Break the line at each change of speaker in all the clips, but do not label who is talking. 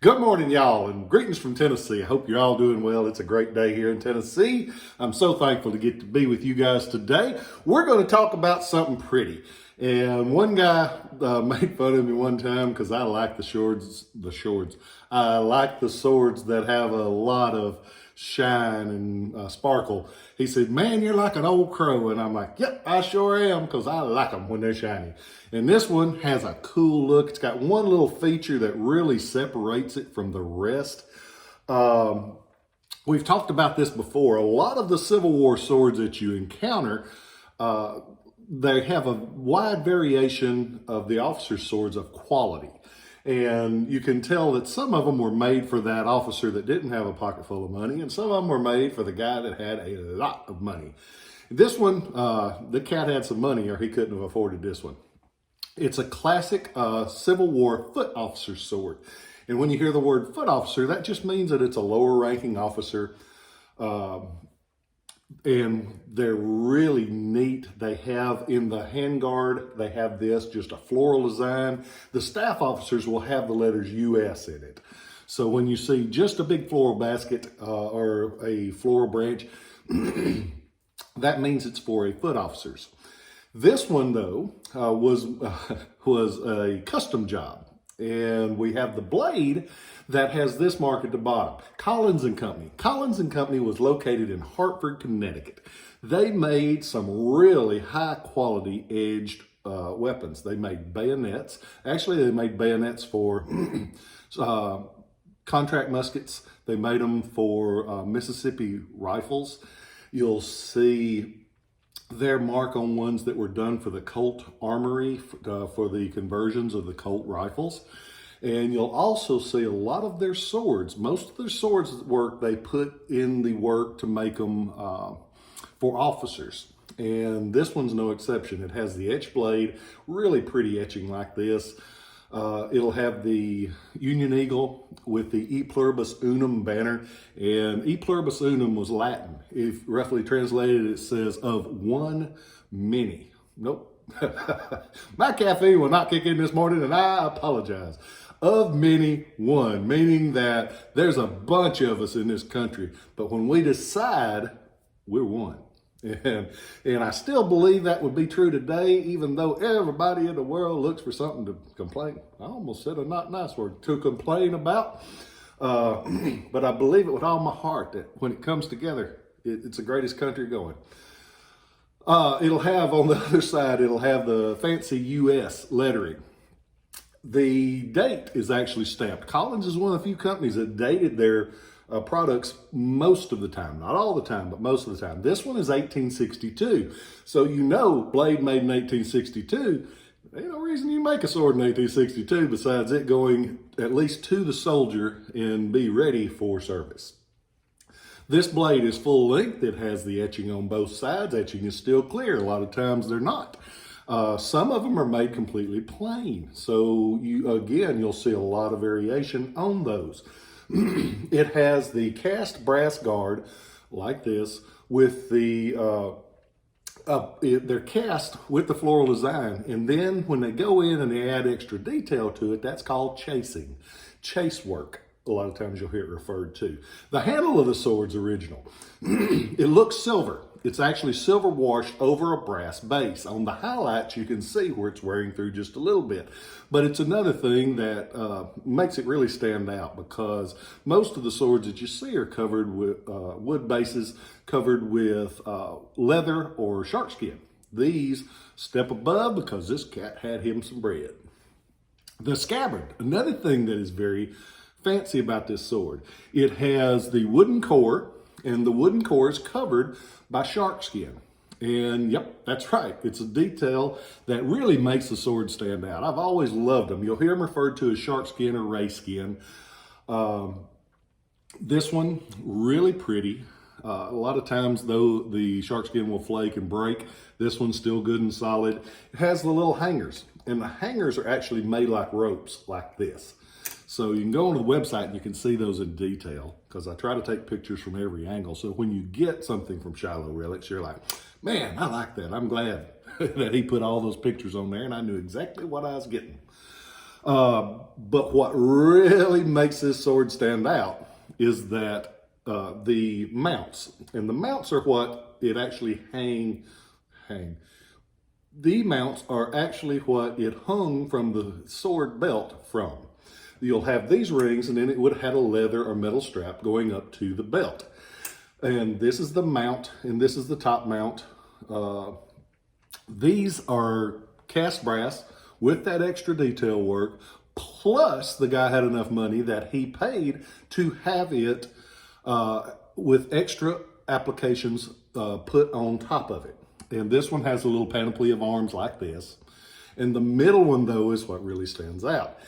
Good morning, y'all, and greetings from Tennessee. I hope you're all doing well. It's a great day here in Tennessee. I'm so thankful to get to be with you guys today. We're going to talk about something pretty. And one guy made fun of me one time because I like the swords. I like the swords that have a lot of shine and sparkle. He said, "Man, you're like an old crow." And I'm like, "Yep, I sure am, because I like them when they're shiny." And this one has a cool look. It's got one little feature that really separates it from the rest. We've talked about this before. A lot of the Civil War swords that you encounter, they have a wide variation of the officer's swords of quality. And you can tell that some of them were made for that officer that didn't have a pocket full of money, and some of them were made for the guy that had a lot of money. This one, the cat had some money or he couldn't have afforded this one. It's a classic Civil War foot officer sword. And when you hear the word foot officer, that just means that it's a lower ranking officer. And they're really neat. They have in the handguard, they have this, just a floral design. The staff officers will have the letters US in it. So when you see just a big floral basket or a floral branch, that means it's for a foot officers. This one, though, was a custom job. And we have the blade that has this mark at the bottom. Collins and Company. Collins and Company was located in Hartford, Connecticut. They made some really high quality edged weapons. They made bayonets. Actually, they made bayonets for contract muskets. They made them for Mississippi rifles. You'll see their mark on ones that were done for the Colt Armory for the conversions of the Colt rifles. And you'll also see a lot of their swords. Most of their swords work, they put in the work to make them for officers. And this one's no exception. It has the etched blade, really pretty etching like this. It'll have the Union Eagle with the E Pluribus Unum banner. And E Pluribus Unum was Latin. If roughly translated, it says of one many. Nope. My caffeine will not kick in this morning, and I apologize. Of many, one, meaning that there's a bunch of us in this country, but when we decide, we're one. And I still believe that would be true today, even though everybody in the world looks for something to complain. I almost said a not nice word, to complain about. But I believe it with all my heart that when it comes together, it's the greatest country going. It'll have on the other side, it'll have the fancy US lettering. The date is actually stamped. Collins is one of the few companies that dated their products most of the time. Not all the time, but most of the time. This one is 1862. So you know, blade made in 1862, there ain't no reason you make a sword in 1862 besides it going at least to the soldier and be ready for service. This blade is full length. It has the etching on both sides. Etching is still clear. A lot of times they're not. Some of them are made completely plain. So you'll see a lot of variation on those. It has the cast brass guard like this with the, they're cast with the floral design. And then when they go in and they add extra detail to it, that's called chasing, chase work. A lot of times you'll hear it referred to. The handle of the sword's original. It looks silver. It's actually silver washed over a brass base. On the highlights, you can see where it's wearing through just a little bit. But it's another thing that makes it really stand out, because most of the swords that you see are covered with wood bases, covered with leather or shark skin. These step above because this cat had him some bread. The scabbard, another thing that is very fancy about this sword. It has the wooden core, and the wooden core is covered by shark skin. And yep, that's right. It's a detail that really makes the sword stand out. I've always loved them. You'll hear them referred to as shark skin or ray skin. This one, really pretty. A lot of times, though, the shark skin will flake and break. This one's still good and solid. It has the little hangers, and the hangers are actually made like ropes, like this. So you can go onto the website and you can see those in detail, because I try to take pictures from every angle. So when you get something from Shiloh Relics, you're like, man, I like that. I'm glad that he put all those pictures on there and I knew exactly what I was getting. But what really makes this sword stand out is that the mounts, and the mounts are what it actually hang. The mounts are actually what it hung from the sword belt from. You'll have these rings, and then it would have had a leather or metal strap going up to the belt. And this is the mount, and this is the top mount. These are cast brass with that extra detail work, plus the guy had enough money that he paid to have it with extra applications put on top of it. And this one has a little panoply of arms like this. And the middle one, though, is what really stands out.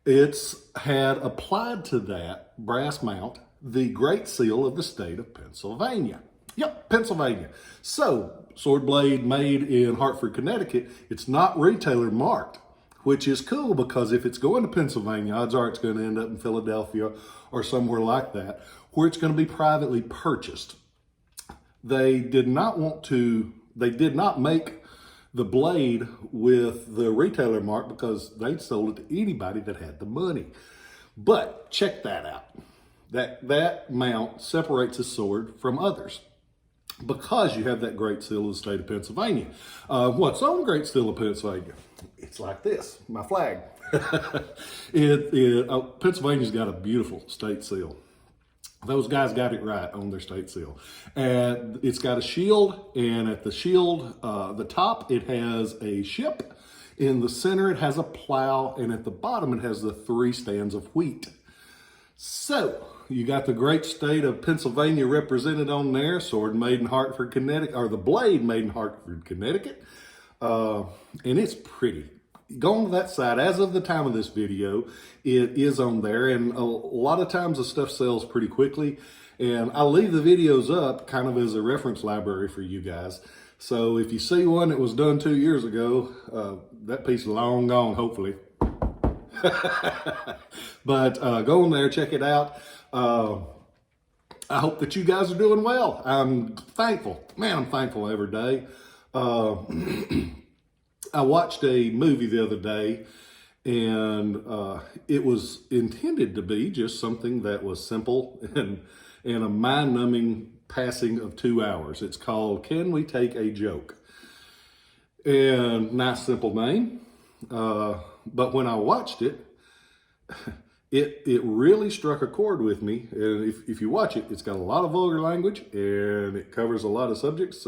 It's had applied to that brass mount the Great Seal of the state of Pennsylvania. Yep, Pennsylvania. So, sword blade made in Hartford, Connecticut, it's not retailer marked, which is cool because if it's going to Pennsylvania, odds are it's going to end up in Philadelphia or somewhere like that, where it's going to be privately purchased. They did not make the blade with the retailer mark because they sold it to anybody that had the money. But check that out. That mount separates a sword from others because you have that Great Seal of the state of Pennsylvania. What's on Great Seal of Pennsylvania? It's like this, my flag. Pennsylvania's got a beautiful state seal. Those guys got it right on their state seal. And it's got a shield, and at the shield, the top, it has a ship. In the center, it has a plow, and at the bottom, it has the 3 stands of wheat. So, you got the great state of Pennsylvania represented on there, sword made in Hartford, Connecticut, or the blade made in Hartford, Connecticut. And it's pretty. Go on to that side. As of the time of this video, it is on there, and a lot of times the stuff sells pretty quickly, and I leave the videos up kind of as a reference library for you guys. So if you see one that was done 2 years ago, that piece is long gone, hopefully. But go on there, check it out. I hope that you guys are doing well. I'm thankful. Man, I'm thankful every day. I watched a movie the other day, and it was intended to be just something that was simple and a mind-numbing passing of 2 hours. It's called Can We Take a Joke? And nice, simple name. But when I watched it, it really struck a chord with me. And if you watch it, it's got a lot of vulgar language, and it covers a lot of subjects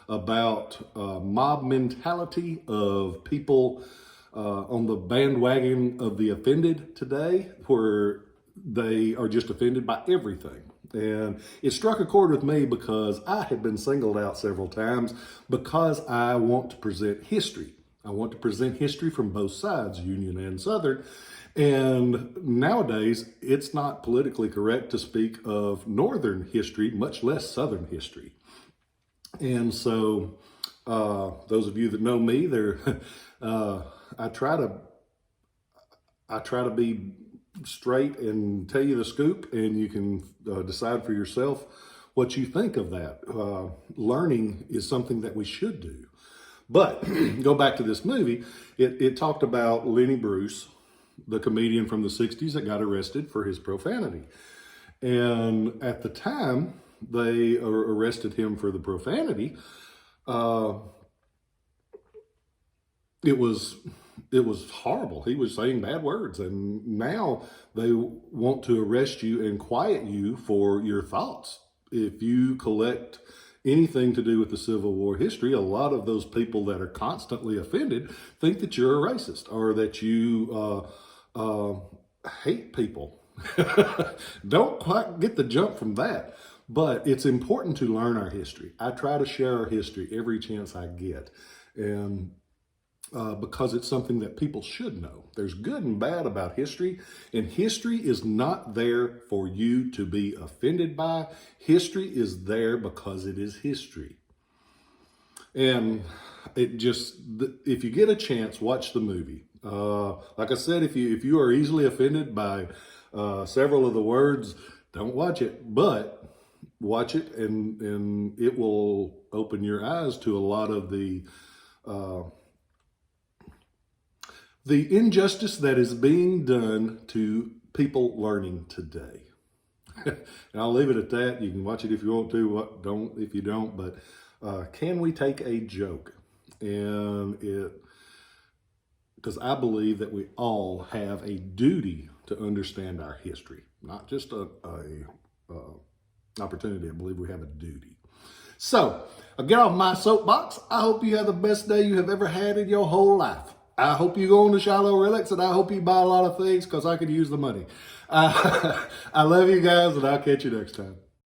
about mob mentality of people on the bandwagon of the offended today, where they are just offended by everything. And it struck a chord with me because I had been singled out several times because I want to present history. I want to present history from both sides, Union and Southern. And nowadays, it's not politically correct to speak of Northern history, much less Southern history. And so, those of you that know me, I try to be straight and tell you the scoop, and you can decide for yourself what you think of that. Learning is something that we should do. But go back to this movie. It talked about Lenny Bruce, the comedian from the 60s that got arrested for his profanity. And at the time they arrested him for the profanity, it was horrible. He was saying bad words. And now they want to arrest you and quiet you for your thoughts. If you collect anything to do with the Civil War history, a lot of those people that are constantly offended think that you're a racist or that you hate people. Don't quite get the jump from that, but it's important to learn our history. I try to share our history every chance I get, and because it's something that people should know. There's good and bad about history, and history is not there for you to be offended by. History is there because it is history. And if you get a chance, watch the movie. Like I said, if you are easily offended by several of the words, don't watch it, but watch it, and it will open your eyes to a lot of the the injustice that is being done to people learning today. And I'll leave it at that. You can watch it if you want to, don't if you don't. But can we take a joke? And because I believe that we all have a duty to understand our history, not just a opportunity. I believe we have a duty. So I'll get off my soapbox. I hope you have the best day you have ever had in your whole life. I hope you go on to Shiloh Relics, and I hope you buy a lot of things because I could use the money. I love you guys, and I'll catch you next time.